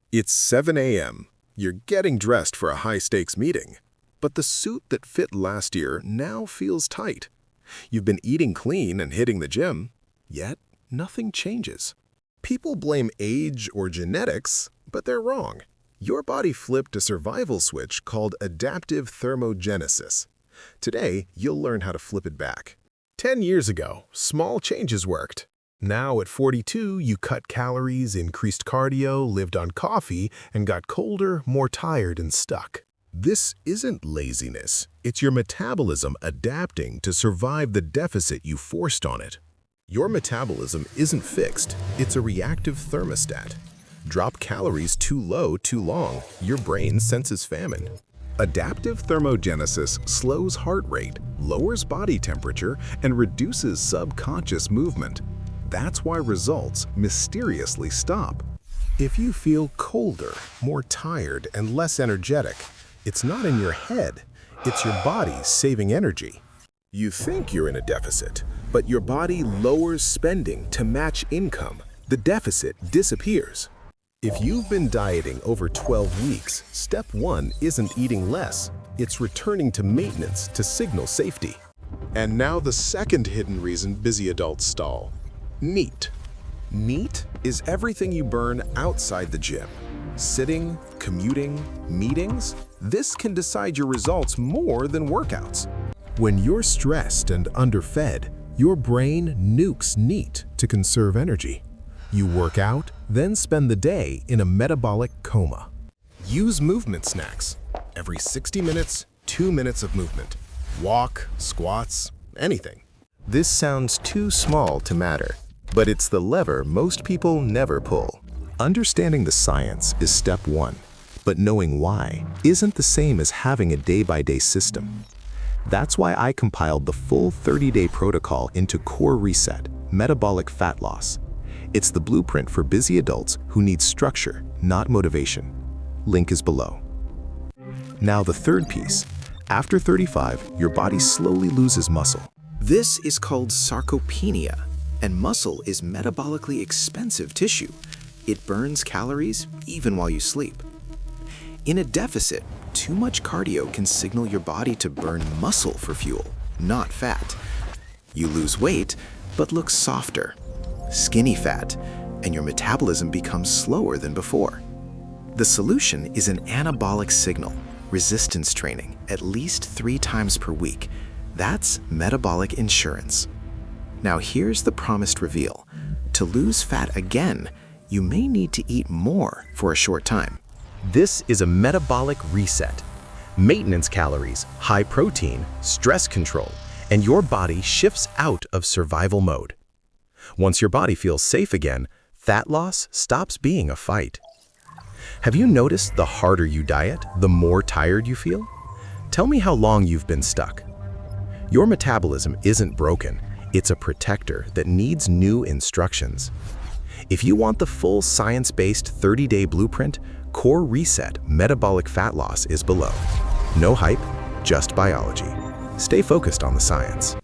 It's 7 a.m. You're getting dressed for a high-stakes meeting, but the suit that fit last year now feels tight. You've been eating clean and hitting the gym, yet nothing changes. People blame age or genetics, but they're wrong. Your body flipped a survival switch called adaptive thermogenesis. Today, you'll learn how to flip it back. 10 years ago, small changes worked. Now at 42, you cut calories, increased cardio, lived on coffee, and got colder, more tired, and stuck. This isn't laziness. It's your metabolism adapting to survive the deficit you forced on it. Your metabolism isn't fixed. It's a reactive thermostat. Drop calories too low too long, your brain senses famine. Adaptive thermogenesis slows heart rate, lowers body temperature, and reduces subconscious movement. That's why results mysteriously stop. If you feel colder, more tired, and less energetic, it's not in your head, it's your body saving energy. You think you're in a deficit, but your body lowers spending to match income. The deficit disappears. If you've been dieting over 12 weeks, step 1 isn't eating less, it's returning to maintenance to signal safety. And now the second hidden reason busy adults stall. NEAT. NEAT is everything you burn outside the gym. Sitting, commuting, meetings, this can decide your results more than workouts. When you're stressed and underfed, your brain nukes NEAT to conserve energy. You work out, then spend the day in a metabolic coma. Use movement snacks. Every 60 minutes, 2 minutes of movement. Walk, squats, anything. This sounds too small to matter, but it's the lever most people never pull. Understanding the science is step 1, but knowing why isn't the same as having a day-by-day system. That's why I compiled the full 30-day protocol into Core Reset, Metabolic Fat Loss. It's the blueprint for busy adults who need structure, not motivation. Link is below. Now the third piece. After 35, your body slowly loses muscle. This is called sarcopenia, and muscle is metabolically expensive tissue. It burns calories even while you sleep. In a deficit, too much cardio can signal your body to burn muscle for fuel, not fat. You lose weight, but look softer, skinny fat, and your metabolism becomes slower than before. The solution is an anabolic signal, resistance training, at least 3 times per week. That's metabolic insurance. Now here's the promised reveal. To lose fat again, you may need to eat more for a short time. This is a metabolic reset. Maintenance calories, high protein, stress control, and your body shifts out of survival mode. Once your body feels safe again, fat loss stops being a fight. Have you noticed the harder you diet, the more tired you feel? Tell me how long you've been stuck. Your metabolism isn't broken. It's a protector that needs new instructions. If you want the full science-based 30-day blueprint, Core Reset Metabolic Fat Loss is below. No hype, just biology. Stay focused on the science.